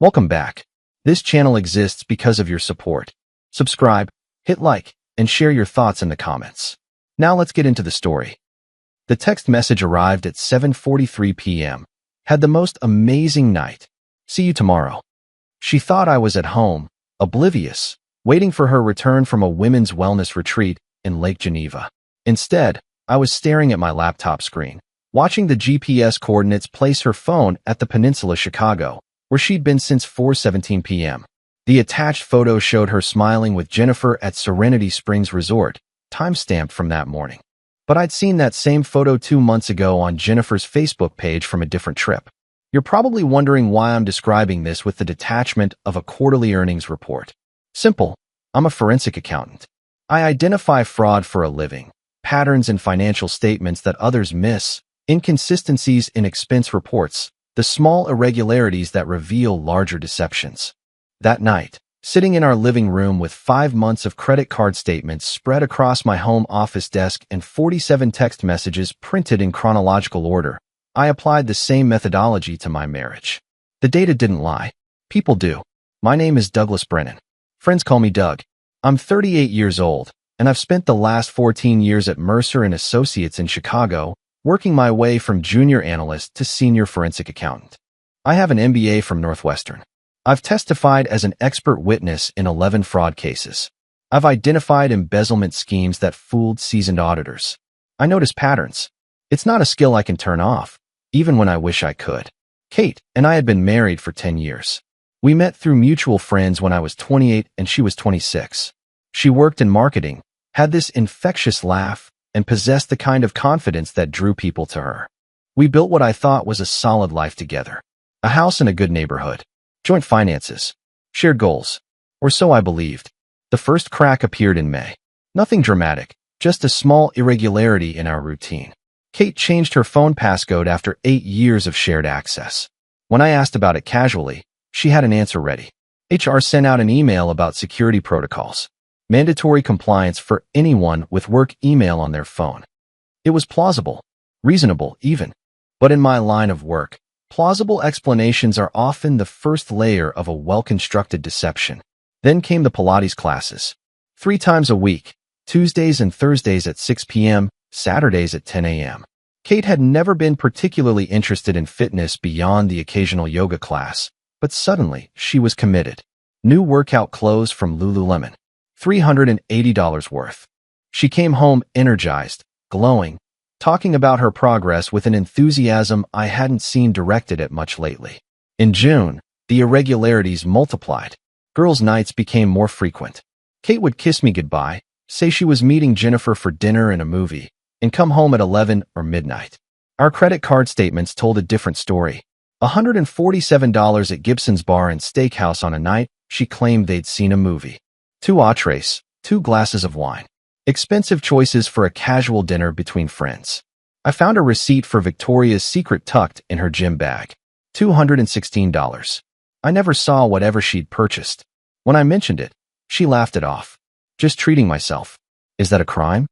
Welcome back. This channel exists because of your support. Subscribe, hit like, and share your thoughts in the comments. Now let's get into the story. The text message arrived at 7:43 p.m. Had the most amazing night. See you tomorrow. She thought I was at home, oblivious, waiting for her return from a women's wellness retreat in Lake Geneva. Instead, I was staring at my laptop screen, watching the GPS coordinates place her phone at the Peninsula Chicago, where she'd been since 4:17 p.m. The attached photo showed her smiling with Jennifer at Serenity Springs Resort, time-stamped from that morning. But I'd seen that same photo 2 months ago on Jennifer's Facebook page from a different trip. You're probably wondering why I'm describing this with the detachment of a quarterly earnings report. Simple. I'm a forensic accountant. I identify fraud for a living, patterns in financial statements that others miss, inconsistencies in expense reports, the small irregularities that reveal larger deceptions. That night, sitting in our living room with 5 months of credit card statements spread across my home office desk and 47 text messages printed in chronological order, I applied the same methodology to my marriage. The data didn't lie. People do. My name is Douglas Brennan. Friends call me Doug. I'm 38 years old, and I've spent the last 14 years at Mercer and Associates in Chicago, working my way from junior analyst to senior forensic accountant. I have an MBA from Northwestern. I've testified as an expert witness in 11 fraud cases. I've identified embezzlement schemes that fooled seasoned auditors. I notice patterns. It's not a skill I can turn off, even when I wish I could. Kate and I had been married for 10 years. We met through mutual friends when I was 28 and she was 26. She worked in marketing, had this infectious laugh, and possessed the kind of confidence that drew people to her. We built what I thought was a solid life together. A house in a good neighborhood. Joint finances. Shared goals. Or so I believed. The first crack appeared in May. Nothing dramatic, just a small irregularity in our routine. Kate changed her phone passcode after 8 years of shared access. When I asked about it casually, she had an answer ready. HR sent out an email about security protocols. Mandatory compliance for anyone with work email on their phone. It was plausible. Reasonable, even. But in my line of work, plausible explanations are often the first layer of a well-constructed deception. Then came the Pilates classes. 3 times a week, Tuesdays and Thursdays at 6 p.m., Saturdays at 10 a.m. Kate had never been particularly interested in fitness beyond the occasional yoga class, but suddenly she was committed. New workout clothes from Lululemon. $380 worth. She came home energized, glowing, talking about her progress with an enthusiasm I hadn't seen directed at much lately. In June, the irregularities multiplied. Girls' nights became more frequent. Kate would kiss me goodbye, say she was meeting Jennifer for dinner and a movie, and come home at 11 or midnight. Our credit card statements told a different story. $147 at Gibson's Bar and Steakhouse on a night she claimed they'd seen a movie. 2 entrees, 2 glasses of wine. Expensive choices for a casual dinner between friends. I found a receipt for Victoria's Secret tucked in her gym bag. $216. I never saw whatever she'd purchased. When I mentioned it, she laughed it off. Just treating myself. Is that a crime?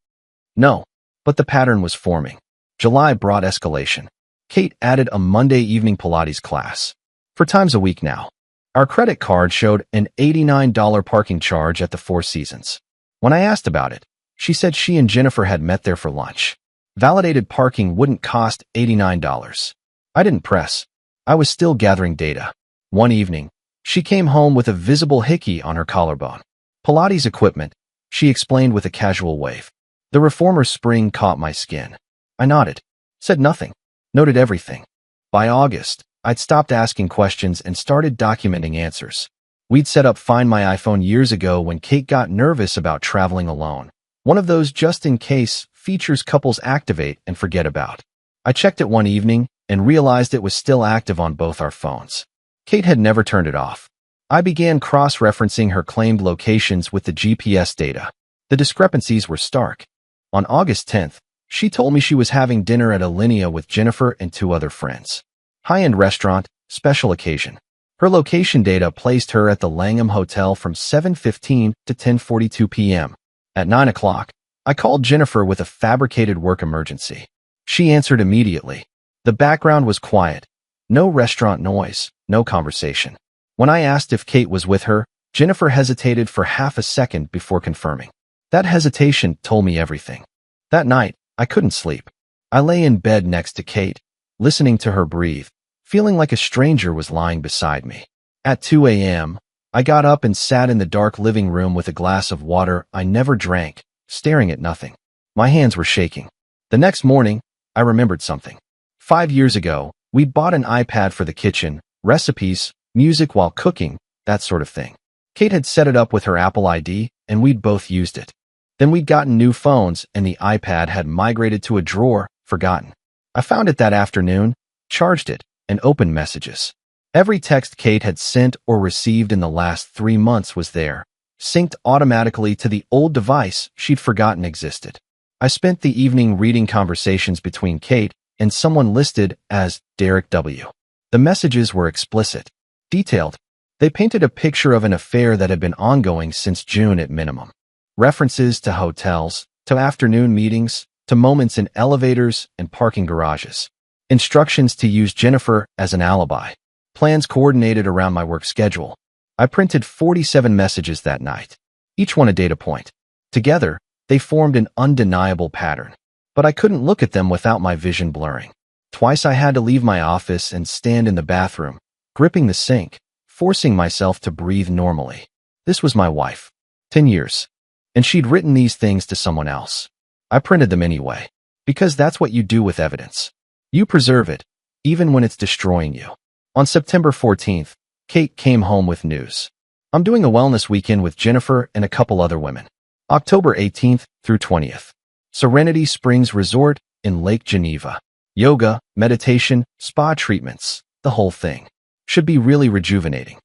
No, but the pattern was forming. July brought escalation. Kate added a Monday evening Pilates class. 4 times a week now. Our credit card showed an $89 parking charge at the Four Seasons. When I asked about it, she said she and Jennifer had met there for lunch. Validated parking wouldn't cost $89. I didn't press. I was still gathering data. One evening, she came home with a visible hickey on her collarbone. Pilates equipment, she explained with a casual wave. The reformer spring caught my skin. I nodded, said nothing, noted everything. By August, I'd stopped asking questions and started documenting answers. We'd set up Find My iPhone years ago when Kate got nervous about traveling alone. One of those just-in-case features couples activate and forget about. I checked it one evening and realized it was still active on both our phones. Kate had never turned it off. I began cross-referencing her claimed locations with the GPS data. The discrepancies were stark. On August 10th, she told me she was having dinner at Alinea with Jennifer and 2 other friends. High-end restaurant, special occasion. Her location data placed her at the Langham Hotel from 7:15 to 10:42 p.m. At 9 o'clock, I called Jennifer with a fabricated work emergency. She answered immediately. The background was quiet. No restaurant noise, no conversation. When I asked if Kate was with her, Jennifer hesitated for half a second before confirming. That hesitation told me everything. That night, I couldn't sleep. I lay in bed next to Kate, listening to her breathe, feeling like a stranger was lying beside me. At 2 a.m., I got up and sat in the dark living room with a glass of water I never drank, staring at nothing. My hands were shaking. The next morning, I remembered something. 5 years ago, we'd bought an iPad for the kitchen, recipes, music while cooking, that sort of thing. Kate had set it up with her Apple ID, and we'd both used it. Then we'd gotten new phones, and the iPad had migrated to a drawer, forgotten. I found it that afternoon, charged it, and opened messages. Every text Kate had sent or received in the last 3 months was there, synced automatically to the old device she'd forgotten existed. I spent the evening reading conversations between Kate and someone listed as Derek W. The messages were explicit, detailed. They painted a picture of an affair that had been ongoing since June at minimum. References to hotels, to afternoon meetings, to moments in elevators and parking garages. Instructions to use Jennifer as an alibi. Plans coordinated around my work schedule. I printed 47 messages that night, each one a data point. Together, they formed an undeniable pattern. But I couldn't look at them without my vision blurring. Twice I had to leave my office and stand in the bathroom, gripping the sink, forcing myself to breathe normally. This was my wife. 10 years. And she'd written these things to someone else. I printed them anyway, because that's what you do with evidence. You preserve it, even when it's destroying you. On September 14th, Kate came home with news. I'm doing a wellness weekend with Jennifer and a couple other women. October 18th through 20th. Serenity Springs Resort in Lake Geneva. Yoga, meditation, spa treatments, the whole thing. Should be really rejuvenating.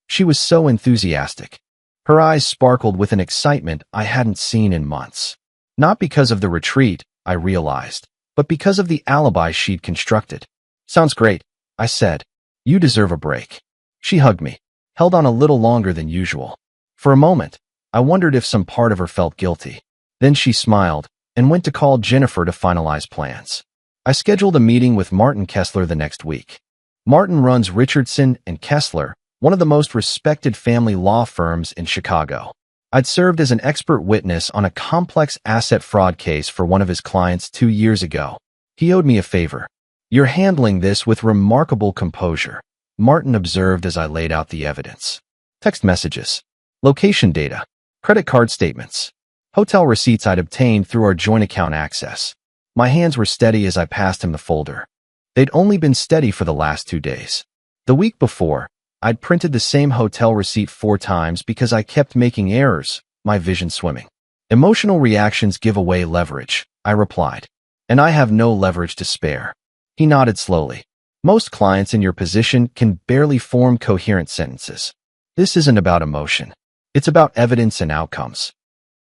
She was so enthusiastic. Her eyes sparkled with an excitement I hadn't seen in months. Not because of the retreat, I realized, but because of the alibi she'd constructed. Sounds great, I said. You deserve a break. She hugged me, held on a little longer than usual. For a moment, I wondered if some part of her felt guilty. Then she smiled and went to call Jennifer to finalize plans. I scheduled a meeting with Martin Kessler the next week. Martin runs Richardson and Kessler, one of the most respected family law firms in Chicago. I'd served as an expert witness on a complex asset fraud case for one of his clients 2 years ago. He owed me a favor. You're handling this with remarkable composure, Martin observed as I laid out the evidence. Text messages, location data, credit card statements, hotel receipts I'd obtained through our joint account access. My hands were steady as I passed him the folder. They'd only been steady for the last 2 days. The week before, I'd printed the same hotel receipt 4 times because I kept making errors, my vision swimming. Emotional reactions give away leverage, I replied. And I have no leverage to spare. He nodded slowly. Most clients in your position can barely form coherent sentences. This isn't about emotion. It's about evidence and outcomes.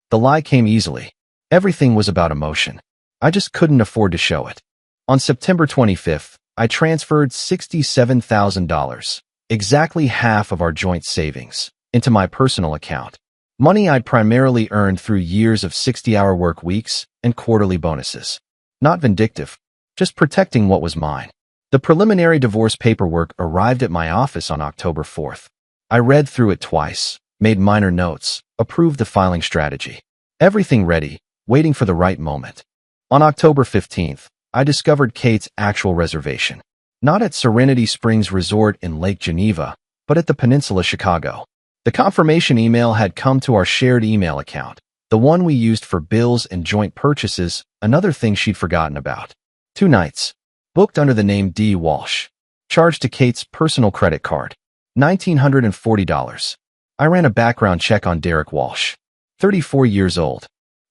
The lie came easily. Everything was about emotion. I just couldn't afford to show it. On September 25th, I transferred $67,000, exactly half of our joint savings, into my personal account. Money I'd primarily earned through years of 60-hour work weeks and quarterly bonuses. Not vindictive, just protecting what was mine. The preliminary divorce paperwork arrived at my office on October 4th. I read through it twice, made minor notes, approved the filing strategy. Everything ready, waiting for the right moment. On October 15th, I discovered Kate's actual reservation. Not at Serenity Springs Resort in Lake Geneva, but at the Peninsula Chicago. The confirmation email had come to our shared email account, the one we used for bills and joint purchases, another thing she'd forgotten about. 2 nights. Booked under the name D. Walsh. Charged to Kate's personal credit card. $1,940. I ran a background check on Derek Walsh. 34 years old.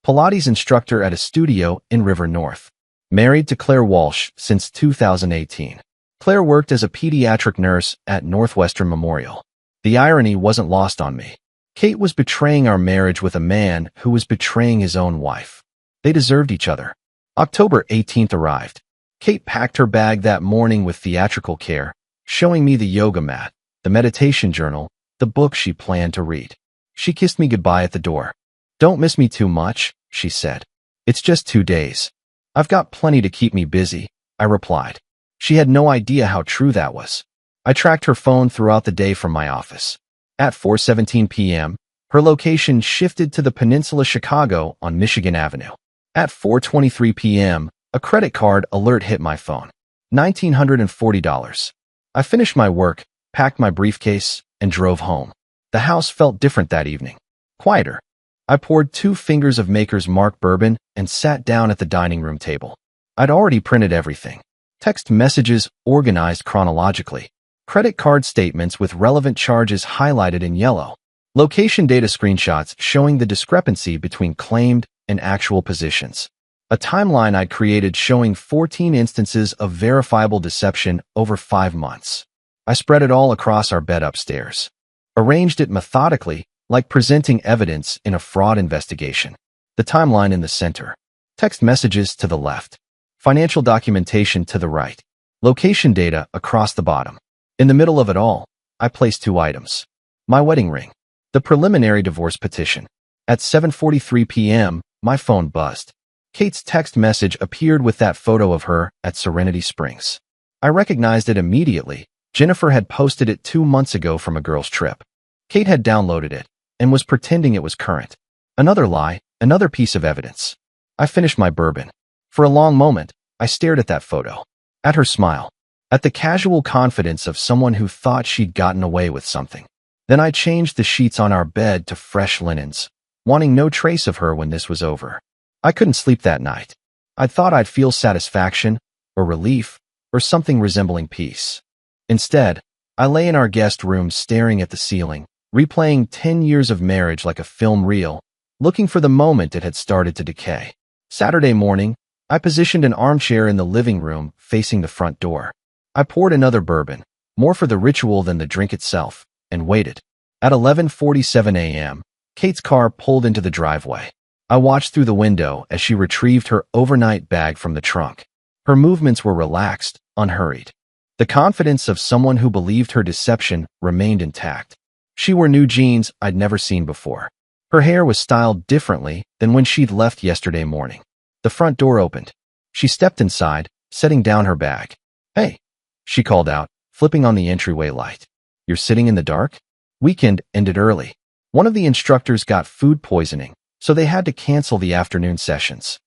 Pilates instructor at a studio in River North. Married to Claire Walsh since 2018. Claire worked as a pediatric nurse at Northwestern Memorial. The irony wasn't lost on me. Kate was betraying our marriage with a man who was betraying his own wife. They deserved each other. October 18th arrived. Kate packed her bag that morning with theatrical care, showing me the yoga mat, the meditation journal, the book she planned to read. She kissed me goodbye at the door. Don't miss me too much, she said. It's just 2 days. I've got plenty to keep me busy, I replied. She had no idea how true that was. I tracked her phone throughout the day from my office. At 4:17 p.m., her location shifted to the Peninsula Chicago on Michigan Avenue. At 4:23 p.m., a credit card alert hit my phone. $1,940. I finished my work, packed my briefcase, and drove home. The house felt different that evening. Quieter. I poured 2 fingers of Maker's Mark bourbon and sat down at the dining room table. I'd already printed everything. Text messages organized chronologically. Credit card statements with relevant charges highlighted in yellow. Location data screenshots showing the discrepancy between claimed and actual positions. A timeline I'd created showing 14 instances of verifiable deception over 5 months. I spread it all across our bed upstairs. Arranged it methodically, like presenting evidence in a fraud investigation. The timeline in the center. Text messages to the left. Financial documentation to the right. Location data across the bottom. In the middle of it all, I placed 2 items. My wedding ring. The preliminary divorce petition. At 7:43 p.m., my phone buzzed. Kate's text message appeared with that photo of her at Serenity Springs. I recognized it immediately. Jennifer had posted it 2 months ago from a girl's trip. Kate had downloaded it and was pretending it was current. Another lie, another piece of evidence. I finished my bourbon. For a long moment, I stared at that photo. At her smile. At the casual confidence of someone who thought she'd gotten away with something. Then I changed the sheets on our bed to fresh linens, wanting no trace of her when this was over. I couldn't sleep that night. I thought I'd feel satisfaction, or relief, or something resembling peace. Instead, I lay in our guest room staring at the ceiling, replaying 10 years of marriage like a film reel, looking for the moment it had started to decay. Saturday morning, I positioned an armchair in the living room facing the front door. I poured another bourbon, more for the ritual than the drink itself, and waited. At 11:47 a.m., Kate's car pulled into the driveway. I watched through the window as she retrieved her overnight bag from the trunk. Her movements were relaxed, unhurried. The confidence of someone who believed her deception remained intact. She wore new jeans I'd never seen before. Her hair was styled differently than when she'd left yesterday morning. The front door opened. She stepped inside, setting down her bag. "Hey," she called out, flipping on the entryway light. "You're sitting in the dark?" Weekend ended early. One of the instructors got food poisoning, so they had to cancel the afternoon sessions.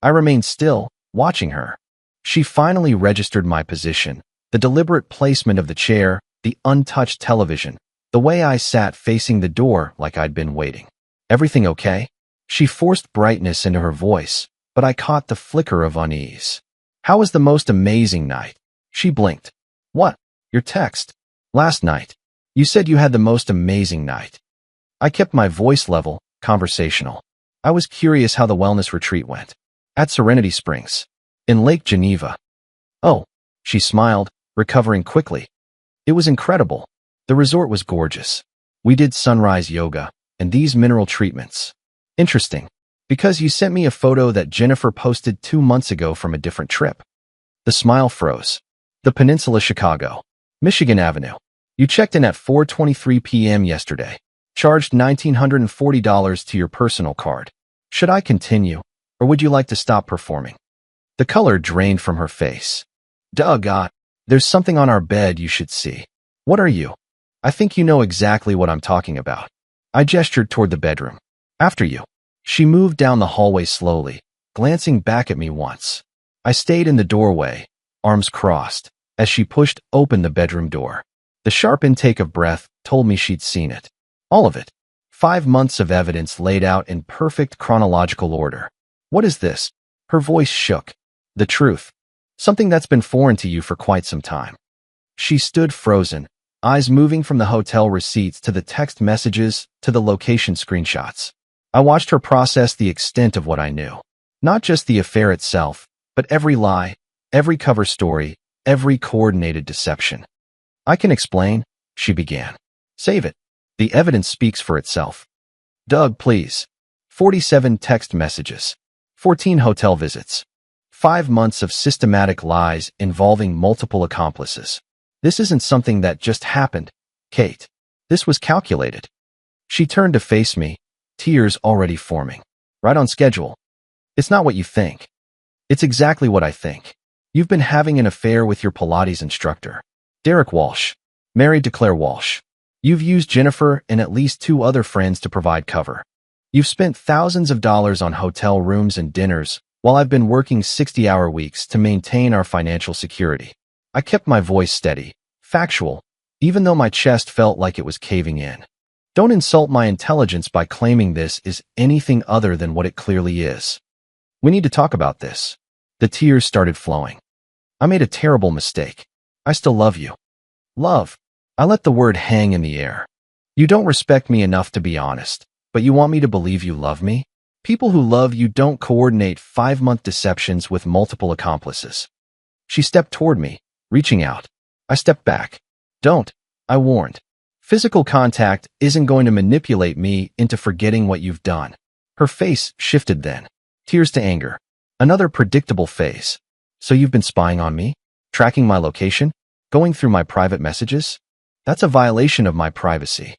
I remained still, watching her. She finally registered my position, the deliberate placement of the chair, the untouched television, the way I sat facing the door like I'd been waiting. "Everything okay?" She forced brightness into her voice, but I caught the flicker of unease. "How was the most amazing night?" She blinked. "What? Your text? Last night. You said you had the most amazing night." I kept my voice level, conversational. I was curious how the wellness retreat went. "At Serenity Springs. In Lake Geneva." "Oh," she smiled, recovering quickly. "It was incredible. The resort was gorgeous. We did sunrise yoga and these mineral treatments." "Interesting, because you sent me a photo that Jennifer posted 2 months ago from a different trip." The smile froze. "The Peninsula Chicago. Michigan Avenue. You checked in at 4:23 p.m. yesterday. Charged $1,940 to your personal card. Should I continue, or would you like to stop performing?" The color drained from her face. "Doggone, there's something on our bed you should see." "What are you?" "I think you know exactly what I'm talking about." I gestured toward the bedroom. "After you." She moved down the hallway slowly, glancing back at me once. I stayed in the doorway, arms crossed, as she pushed open the bedroom door. The sharp intake of breath told me she'd seen it. All of it. 5 months of evidence laid out in perfect chronological order. "What is this?" Her voice shook. "The truth. Something that's been foreign to you for quite some time." She stood frozen, eyes moving from the hotel receipts to the text messages to the location screenshots. I watched her process the extent of what I knew. Not just the affair itself, but every lie, every cover story, every coordinated deception. "I can explain," she began. "Save it. The evidence speaks for itself." "Doug, please." 47 text messages. 14 hotel visits. 5 months of systematic lies involving multiple accomplices. This isn't something that just happened, Kate. This was calculated. She turned to face me, tears already forming. "Right on schedule." "It's not what you think." "It's exactly what I think. You've been having an affair with your Pilates instructor." Derek Walsh. Married to Claire Walsh. You've used Jennifer and at least 2 other friends to provide cover. You've spent thousands of dollars on hotel rooms and dinners, while I've been working 60-hour weeks to maintain our financial security. I kept my voice steady, factual, even though my chest felt like it was caving in. Don't insult my intelligence by claiming this is anything other than what it clearly is. We need to talk about this. The tears started flowing. I made a terrible mistake. I still love you. Love. I let the word hang in the air. You don't respect me enough to be honest, but you want me to believe you love me? People who love you don't coordinate 5-month deceptions with multiple accomplices. She stepped toward me, reaching out. I stepped back. Don't, I warned. Physical contact isn't going to manipulate me into forgetting what you've done. Her face shifted then. Tears to anger. Another predictable phase. So you've been spying on me? Tracking my location? Going through my private messages? That's a violation of my privacy.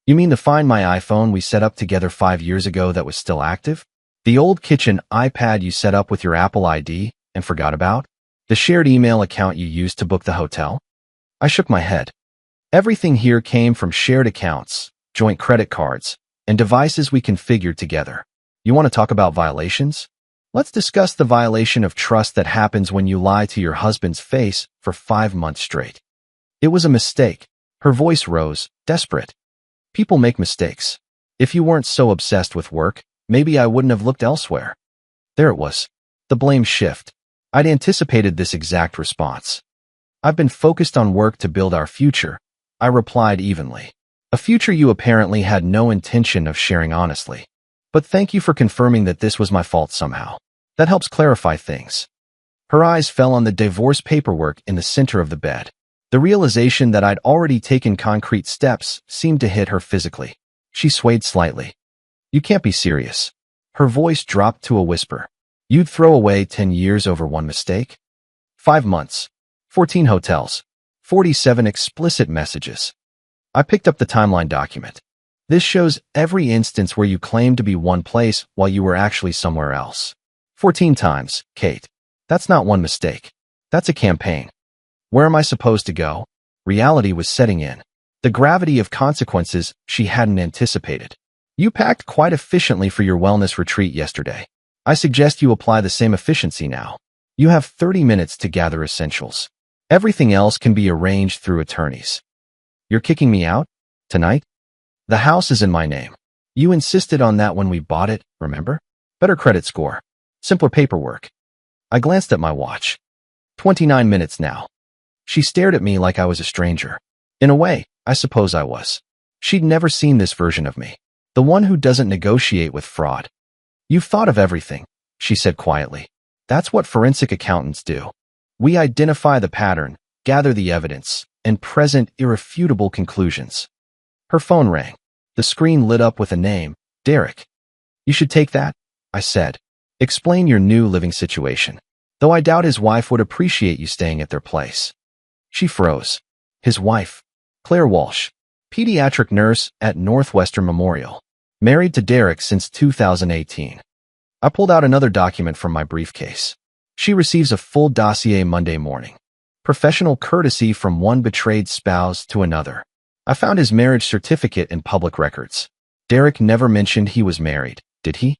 You mean to find my iPhone we set up together 5 years ago that was still active? The old kitchen iPad you set up with your Apple ID and forgot about? The shared email account you used to book the hotel? I shook my head. Everything here came from shared accounts, joint credit cards, and devices we configured together. You want to talk about violations? Let's discuss the violation of trust that happens when you lie to your husband's face for 5 months straight. It was a mistake. Her voice rose, desperate. People make mistakes. If you weren't so obsessed with work, maybe I wouldn't have looked elsewhere. There it was. The blame shift. I'd anticipated this exact response. I've been focused on work to build our future, I replied evenly. A future you apparently had no intention of sharing honestly. But thank you for confirming that this was my fault somehow. That helps clarify things. Her eyes fell on the divorce paperwork in the center of the bed. The realization that I'd already taken concrete steps seemed to hit her physically. She swayed slightly. You can't be serious. Her voice dropped to a whisper. You'd throw away 10 years over one mistake? 5 months. 14 hotels. 47 explicit messages. I picked up the timeline document. This shows every instance where you claimed to be one place while you were actually somewhere else. 14 times, Kate. That's not one mistake. That's a campaign. Where am I supposed to go? Reality was setting in. The gravity of consequences she hadn't anticipated. You packed quite efficiently for your wellness retreat yesterday. I suggest you apply the same efficiency now. You have 30 minutes to gather essentials. Everything else can be arranged through attorneys. You're kicking me out? Tonight? The house is in my name. You insisted on that when we bought it, remember? Better credit score. Simpler paperwork. I glanced at my watch. 29 minutes now. She stared at me like I was a stranger. In a way, I suppose I was. She'd never seen this version of me. The one who doesn't negotiate with fraud. You've thought of everything, she said quietly. That's what forensic accountants do. We identify the pattern, gather the evidence, and present irrefutable conclusions. Her phone rang. The screen lit up with a name, Derek. You should take that, I said. Explain your new living situation. Though I doubt his wife would appreciate you staying at their place. She froze. His wife, Claire Walsh, pediatric nurse at Northwestern Memorial, married to Derek since 2018. I pulled out another document from my briefcase. She receives a full dossier Monday morning. Professional courtesy from one betrayed spouse to another. I found his marriage certificate in public records. Derek never mentioned he was married, did he?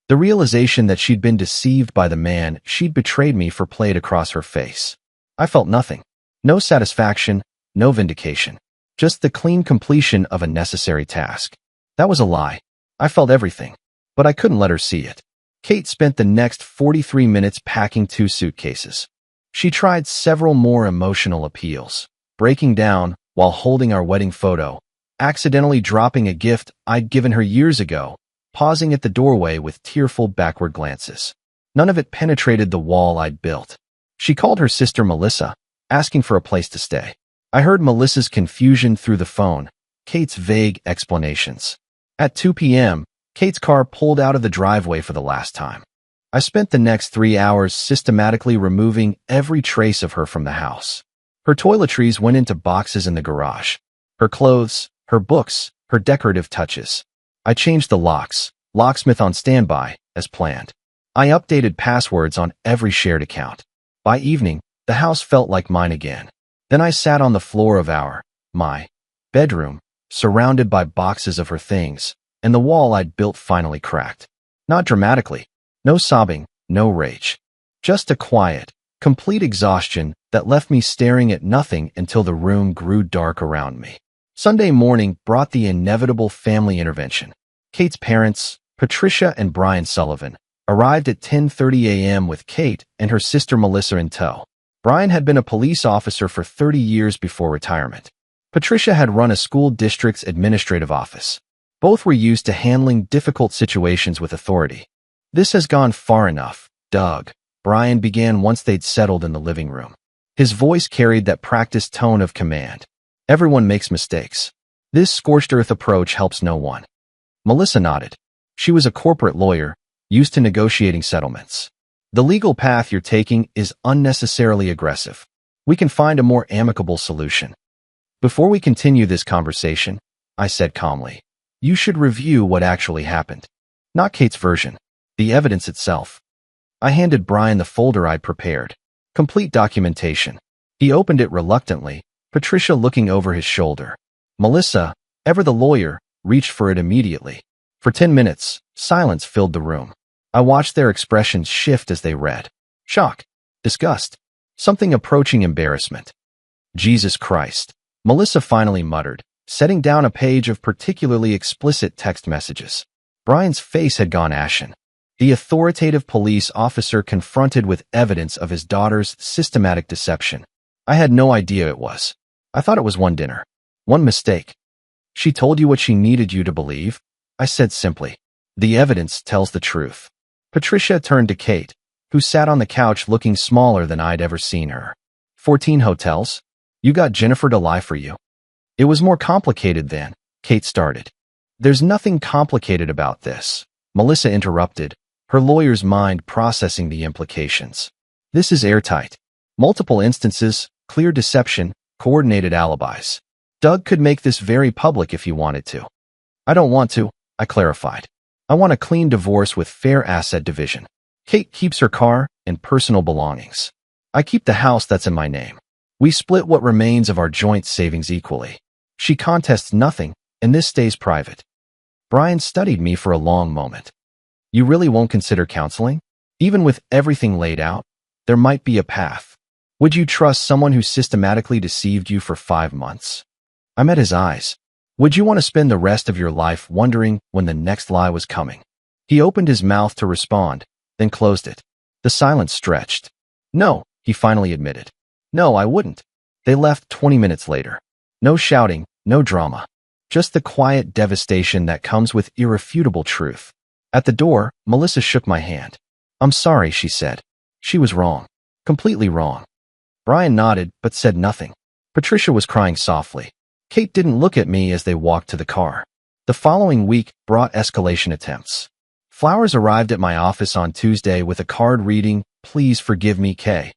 The realization that she'd been deceived by the man she'd betrayed me for played across her face. I felt nothing. No satisfaction, no vindication. Just the clean completion of a necessary task. That was a lie. I felt everything, but I couldn't let her see it. Kate spent the next 43 minutes packing 2 suitcases. She tried several more emotional appeals, breaking down while holding our wedding photo, accidentally dropping a gift I'd given her years ago, pausing at the doorway with tearful backward glances. None of it penetrated the wall I'd built. She called her sister Melissa, asking for a place to stay. I heard Melissa's confusion through the phone, Kate's vague explanations. At 2 p.m., Kate's car pulled out of the driveway for the last time. I spent the next 3 hours systematically removing every trace of her from the house. Her toiletries went into boxes in the garage. Her clothes, her books, her decorative touches. I changed the locks, locksmith on standby, as planned. I updated passwords on every shared account. By evening, the house felt like mine again. Then I sat on the floor of my bedroom, surrounded by boxes of her things, and the wall I'd built finally cracked. Not dramatically. No sobbing, no rage. Just a quiet, complete exhaustion that left me staring at nothing until the room grew dark around me. Sunday morning brought the inevitable family intervention. Kate's parents, Patricia and Brian Sullivan, arrived at 10:30 a.m. with Kate and her sister Melissa in tow. Brian had been a police officer for 30 years before retirement. Patricia had run a school district's administrative office. Both were used to handling difficult situations with authority. "This has gone far enough, Doug," Brian began once they'd settled in the living room. His voice carried that practiced tone of command. "Everyone makes mistakes. This scorched-earth approach helps no one." Melissa nodded. She was a corporate lawyer, used to negotiating settlements. "The legal path you're taking is unnecessarily aggressive. We can find a more amicable solution." "Before we continue this conversation," I said calmly, "you should review what actually happened. Not Kate's version, the evidence itself." I handed Brian the folder I'd prepared. Complete documentation. He opened it reluctantly, Patricia looking over his shoulder. Melissa, ever the lawyer, reached for it immediately. For 10 minutes, silence filled the room. I watched their expressions shift as they read. Shock, disgust, something approaching embarrassment. "Jesus Christ," Melissa finally muttered, setting down a page of particularly explicit text messages. Brian's face had gone ashen. The authoritative police officer confronted with evidence of his daughter's systematic deception. I had no idea it was. I thought it was one dinner. One mistake. "She told you what she needed you to believe," I said simply. "The evidence tells the truth." Patricia turned to Kate, who sat on the couch looking smaller than I'd ever seen her. 14 hotels? You got Jennifer to lie for you?" "It was more complicated than," Kate started. "There's nothing complicated about this," Melissa interrupted, her lawyer's mind processing the implications. "This is airtight. Multiple instances, clear deception, coordinated alibis. Doug could make this very public if he wanted to." "I don't want to," I clarified. "I want a clean divorce with fair asset division. Kate keeps her car and personal belongings. I keep the house that's in my name. We split what remains of our joint savings equally. She contests nothing, and this stays private." Brian studied me for a long moment. "You really won't consider counseling? Even with everything laid out, there might be a path. Would you trust someone who systematically deceived you for 5 months?" I met his eyes. "Would you want to spend the rest of your life wondering when the next lie was coming?" He opened his mouth to respond, then closed it. The silence stretched. "No," he finally admitted. "No, I wouldn't." They left 20 minutes later. No shouting, no drama. Just the quiet devastation that comes with irrefutable truth. At the door, Melissa shook my hand. "I'm sorry," she said. "She was wrong. Completely wrong." Brian nodded, but said nothing. Patricia was crying softly. Kate didn't look at me as they walked to the car. The following week brought escalation attempts. Flowers arrived at my office on Tuesday with a card reading, "Please forgive me, Kay."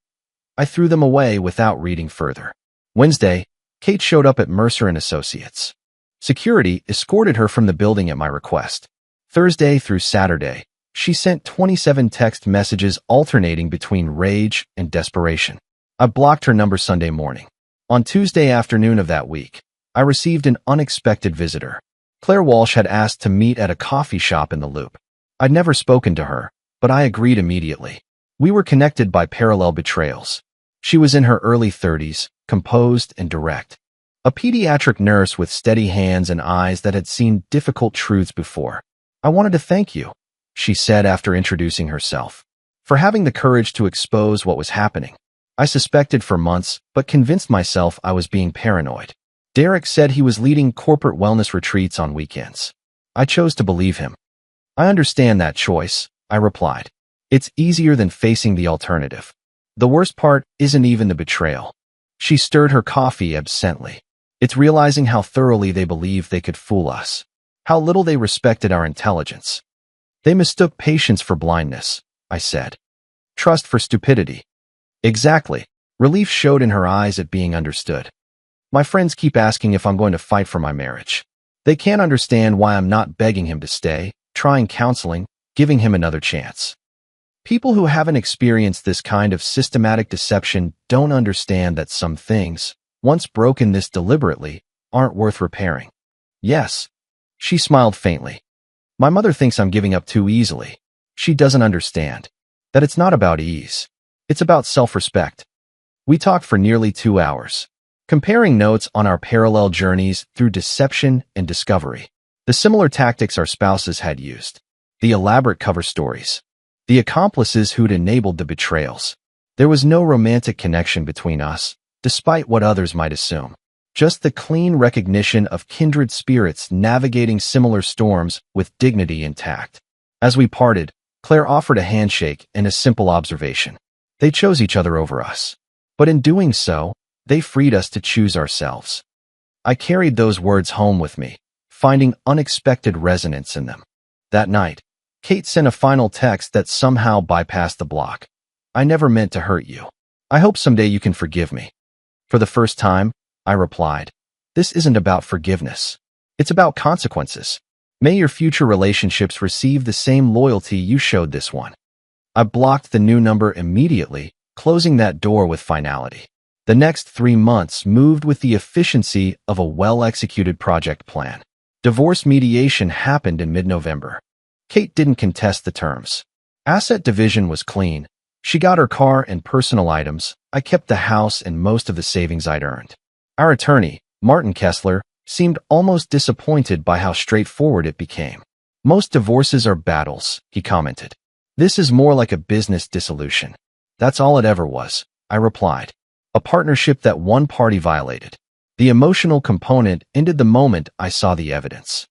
I threw them away without reading further. Wednesday, Kate showed up at Mercer & Associates. Security escorted her from the building at my request. Thursday through Saturday, she sent 27 text messages alternating between rage and desperation. I blocked her number Sunday morning. On Tuesday afternoon of that week, I received an unexpected visitor. Claire Walsh had asked to meet at a coffee shop in the Loop. I'd never spoken to her, but I agreed immediately. We were connected by parallel betrayals. She was in her early 30s, composed and direct. A pediatric nurse with steady hands and eyes that had seen difficult truths before. "I wanted to thank you," she said after introducing herself, "for having the courage to expose what was happening. I suspected for months, but convinced myself I was being paranoid." Derek said he was leading corporate wellness retreats on weekends. I chose to believe him. "I understand that choice," I replied. "It's easier than facing the alternative. The worst part isn't even the betrayal." She stirred her coffee absently. "It's realizing how thoroughly they believed they could fool us. How little they respected our intelligence. They mistook patience for blindness," I said. "Trust for stupidity." "Exactly." Relief showed in her eyes at being understood. "My friends keep asking if I'm going to fight for my marriage. They can't understand why I'm not begging him to stay, trying counseling, giving him another chance. People who haven't experienced this kind of systematic deception don't understand that some things, once broken this deliberately, aren't worth repairing. Yes. She smiled faintly. My mother thinks I'm giving up too easily. She doesn't understand that it's not about ease. It's about self-respect. We talked for nearly 2 hours, comparing notes on our parallel journeys through deception and discovery, the similar tactics our spouses had used, the elaborate cover stories, the accomplices who'd enabled the betrayals. There was no romantic connection between us, despite what others might assume. Just the clean recognition of kindred spirits navigating similar storms with dignity intact. As we parted, Claire offered a handshake and a simple observation. They chose each other over us. But in doing so, they freed us to choose ourselves. I carried those words home with me, finding unexpected resonance in them. That night, Kate sent a final text that somehow bypassed the block. I never meant to hurt you. I hope someday you can forgive me. For the first time, I replied, this isn't about forgiveness. It's about consequences. May your future relationships receive the same loyalty you showed this one. I blocked the new number immediately, closing that door with finality. The next 3 months moved with the efficiency of a well-executed project plan. Divorce mediation happened in mid-November. Kate didn't contest the terms. Asset division was clean. She got her car and personal items. I kept the house and most of the savings I'd earned. Our attorney, Martin Kessler, seemed almost disappointed by how straightforward it became. Most divorces are battles, he commented. This is more like a business dissolution. That's all it ever was, I replied. A partnership that one party violated. The emotional component ended the moment I saw the evidence.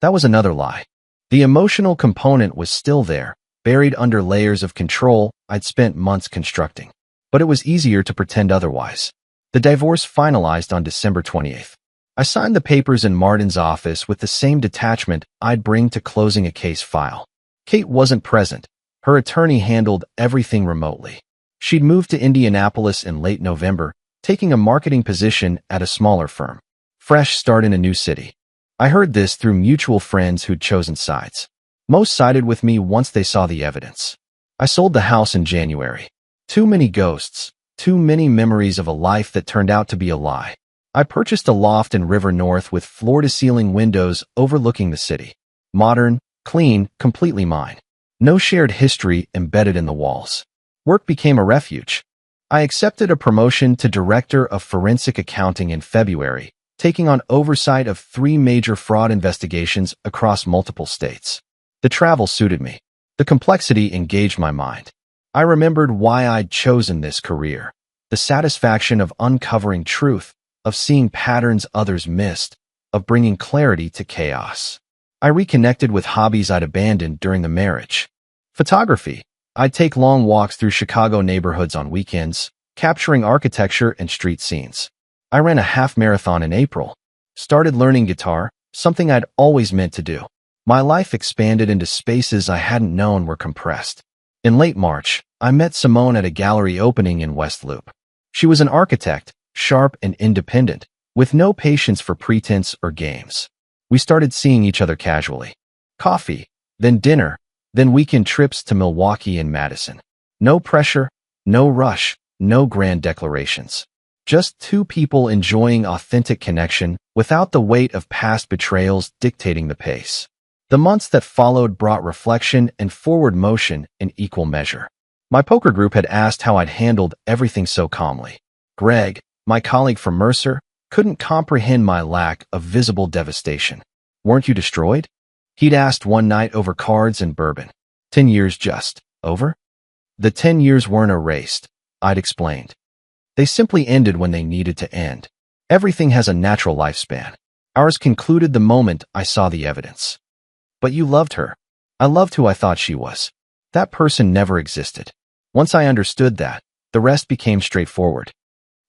That was another lie. The emotional component was still there, buried under layers of control I'd spent months constructing. But it was easier to pretend otherwise. The divorce finalized on December 28th. I signed the papers in Martin's office with the same detachment I'd bring to closing a case file. Kate wasn't present. Her attorney handled everything remotely. She'd moved to Indianapolis in late November, taking a marketing position at a smaller firm. Fresh start in a new city. I heard this through mutual friends who'd chosen sides. Most sided with me once they saw the evidence. I sold the house in January. Too many ghosts, too many memories of a life that turned out to be a lie. I purchased a loft in River North with floor-to-ceiling windows overlooking the city. Modern, clean, completely mine. No shared history embedded in the walls. Work became a refuge. I accepted a promotion to Director of Forensic Accounting in February, taking on oversight of 3 major fraud investigations across multiple states. The travel suited me. The complexity engaged my mind. I remembered why I'd chosen this career. The satisfaction of uncovering truth, of seeing patterns others missed, of bringing clarity to chaos. I reconnected with hobbies I'd abandoned during the marriage. Photography. I'd take long walks through Chicago neighborhoods on weekends, capturing architecture and street scenes. I ran a half marathon in April. Started learning guitar, something I'd always meant to do. My life expanded into spaces I hadn't known were compressed. In late March, I met Simone at a gallery opening in West Loop. She was an architect, sharp and independent, with no patience for pretense or games. We started seeing each other casually. Coffee, then dinner, then weekend trips to Milwaukee and Madison. No pressure, no rush, no grand declarations. Just 2 people enjoying authentic connection without the weight of past betrayals dictating the pace. The months that followed brought reflection and forward motion in equal measure. My poker group had asked how I'd handled everything so calmly. Greg, my colleague from Mercer, couldn't comprehend my lack of visible devastation. Weren't you destroyed? He'd asked one night over cards and bourbon. 10 years just over? The 10 years weren't erased, I'd explained. They simply ended when they needed to end. Everything has a natural lifespan. Ours concluded the moment I saw the evidence. But you loved her. I loved who I thought she was. That person never existed. Once I understood that, the rest became straightforward.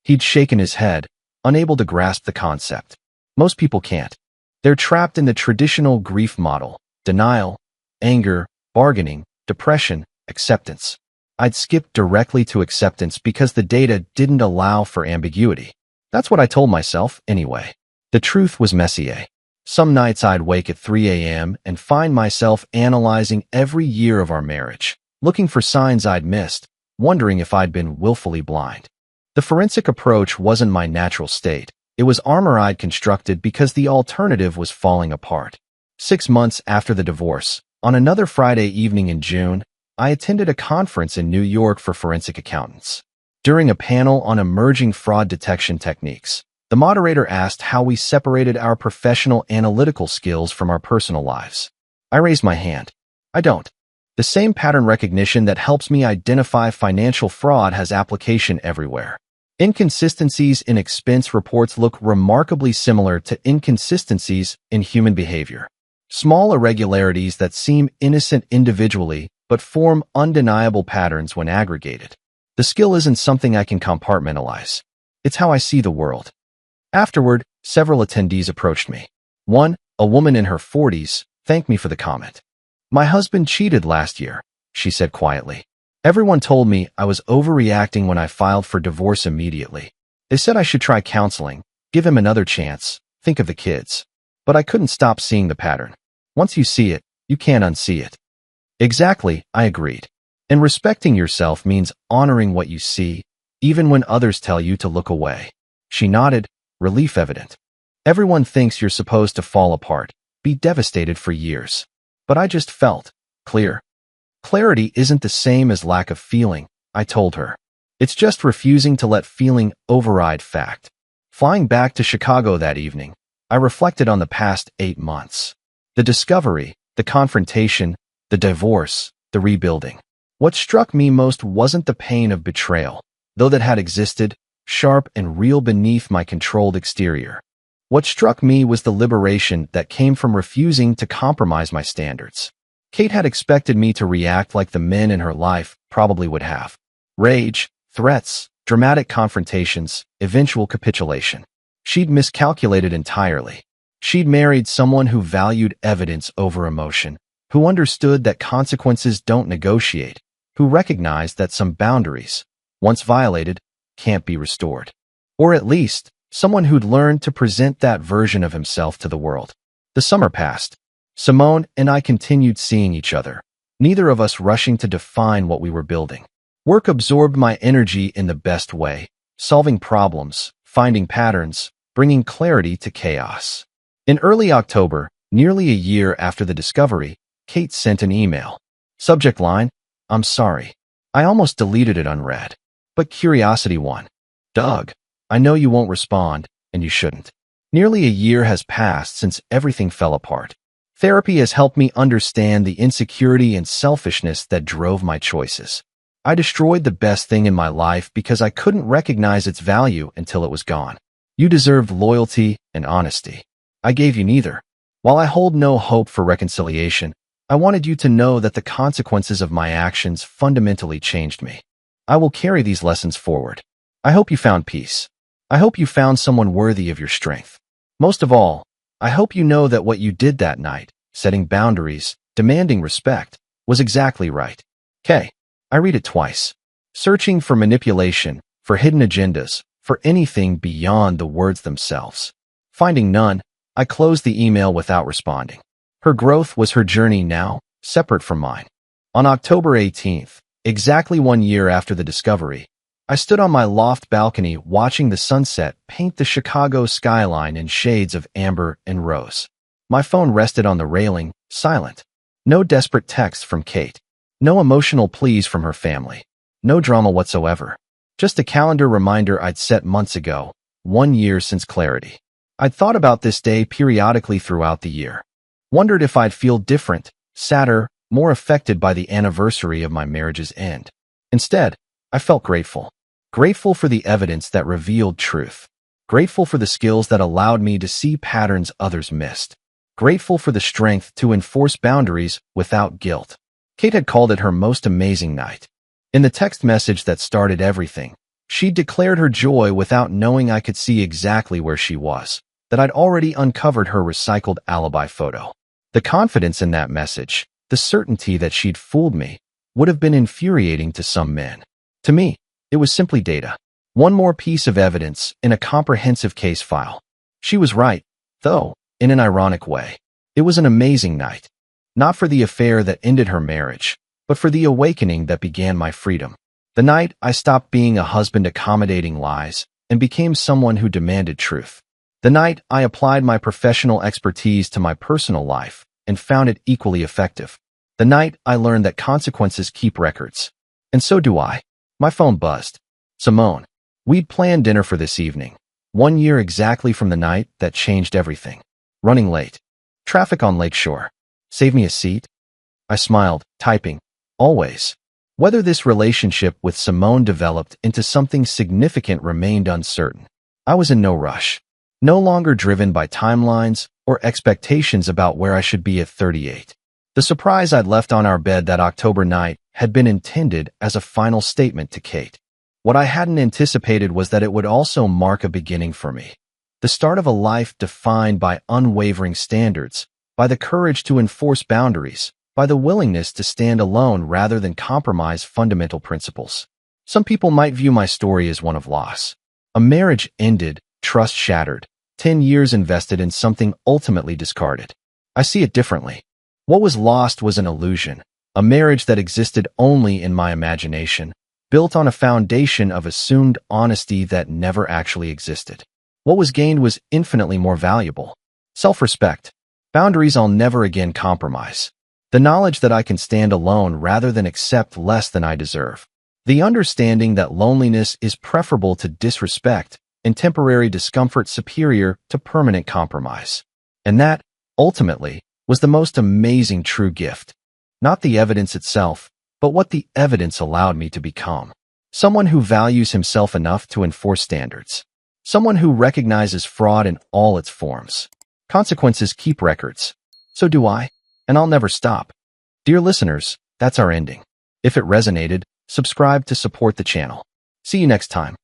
He'd shaken his head, unable to grasp the concept. Most people can't. They're trapped in the traditional grief model: denial, anger, bargaining, depression, acceptance. I'd skipped directly to acceptance because the data didn't allow for ambiguity. That's what I told myself, anyway. The truth was messier. Some nights I'd wake at 3 a.m. and find myself analyzing every year of our marriage, looking for signs I'd missed, wondering if I'd been willfully blind. The forensic approach wasn't my natural state. It was armor I'd constructed because the alternative was falling apart. 6 months after the divorce, on another Friday evening in June, I attended a conference in New York for forensic accountants. During a panel on emerging fraud detection techniques, the moderator asked how we separated our professional analytical skills from our personal lives. I raised my hand. I don't. The same pattern recognition that helps me identify financial fraud has application everywhere. Inconsistencies in expense reports look remarkably similar to inconsistencies in human behavior. Small irregularities that seem innocent individually but form undeniable patterns when aggregated. The skill isn't something I can compartmentalize. It's how I see the world. Afterward, several attendees approached me. One, a woman in her 40s, thanked me for the comment. "My husband cheated last year," she said quietly. "Everyone told me I was overreacting when I filed for divorce immediately. They said I should try counseling, give him another chance, think of the kids. But I couldn't stop seeing the pattern. Once you see it, you can't unsee it." Exactly, I agreed. And respecting yourself means honoring what you see, even when others tell you to look away. She nodded, relief evident. Everyone thinks you're supposed to fall apart, be devastated for years. But I just felt clear. Clarity isn't the same as lack of feeling, I told her. It's just refusing to let feeling override fact. Flying back to Chicago that evening, I reflected on the past 8 months. The discovery, the confrontation, the divorce, the rebuilding. What struck me most wasn't the pain of betrayal, though that had existed, sharp and real beneath my controlled exterior. What struck me was the liberation that came from refusing to compromise my standards. Kate had expected me to react like the men in her life probably would have. Rage, threats, dramatic confrontations, eventual capitulation. She'd miscalculated entirely. She'd married someone who valued evidence over emotion, who understood that consequences don't negotiate, who recognized that some boundaries, once violated, can't be restored. Or at least, someone who'd learned to present that version of himself to the world. The summer passed. Simone and I continued seeing each other, neither of us rushing to define what we were building. Work absorbed my energy in the best way, solving problems, finding patterns, bringing clarity to chaos. In early October, nearly a year after the discovery, Kate sent an email. Subject line, "I'm sorry. I almost deleted it unread. But curiosity won. Doug, I know you won't respond, and you shouldn't. Nearly a year has passed since everything fell apart. Therapy has helped me understand the insecurity and selfishness that drove my choices. I destroyed the best thing in my life because I couldn't recognize its value until it was gone. You deserved loyalty and honesty. I gave you neither. While I hold no hope for reconciliation, I wanted you to know that the consequences of my actions fundamentally changed me. I will carry these lessons forward. I hope you found peace. I hope you found someone worthy of your strength. Most of all, I hope you know that what you did that night, setting boundaries, demanding respect, was exactly right." K. I read it twice. Searching for manipulation, for hidden agendas, for anything beyond the words themselves. Finding none, I closed the email without responding. Her growth was her journey now, separate from mine. On October 18th, exactly 1 year after the discovery, I stood on my loft balcony watching the sunset paint the Chicago skyline in shades of amber and rose. My phone rested on the railing, silent. No desperate text from Kate. No emotional pleas from her family. No drama whatsoever. Just a calendar reminder I'd set months ago, 1 year since clarity. I'd thought about this day periodically throughout the year. Wondered if I'd feel different, sadder, more affected by the anniversary of my marriage's end. Instead, I felt grateful. Grateful for the evidence that revealed truth. Grateful for the skills that allowed me to see patterns others missed. Grateful for the strength to enforce boundaries without guilt. Kate had called it her most amazing night. In the text message that started everything, she declared her joy without knowing I could see exactly where she was, that I'd already uncovered her recycled alibi photo. The confidence in that message, the certainty that she'd fooled me, would have been infuriating to some men. To me, it was simply data. One more piece of evidence in a comprehensive case file. She was right, though, in an ironic way. It was an amazing night. Not for the affair that ended her marriage, but for the awakening that began my freedom. The night I stopped being a husband accommodating lies and became someone who demanded truth. The night I applied my professional expertise to my personal life and found it equally effective. The night I learned that consequences keep records. And so do I. My phone buzzed. Simone, we'd planned dinner for this evening. 1 year exactly from the night that changed everything. Running late. Traffic on Lakeshore. Save me a seat? I smiled, typing. Always. Whether this relationship with Simone developed into something significant remained uncertain. I was in no rush. No longer driven by timelines or expectations about where I should be at 38. The surprise I'd left on our bed that October night had been intended as a final statement to Kate. What I hadn't anticipated was that it would also mark a beginning for me. The start of a life defined by unwavering standards, by the courage to enforce boundaries, by the willingness to stand alone rather than compromise fundamental principles. Some people might view my story as one of loss. A marriage ended, trust shattered, 10 years invested in something ultimately discarded. I see it differently. What was lost was an illusion, a marriage that existed only in my imagination, built on a foundation of assumed honesty that never actually existed. What was gained was infinitely more valuable. Self-respect. Boundaries I'll never again compromise. The knowledge that I can stand alone rather than accept less than I deserve. The understanding that loneliness is preferable to disrespect and temporary discomfort superior to permanent compromise. And that, ultimately, was the most amazing true gift. Not the evidence itself, but what the evidence allowed me to become. Someone who values himself enough to enforce standards. Someone who recognizes fraud in all its forms. Consequences keep records. So do I, and I'll never stop. Dear listeners, that's our ending. If it resonated, subscribe to support the channel. See you next time.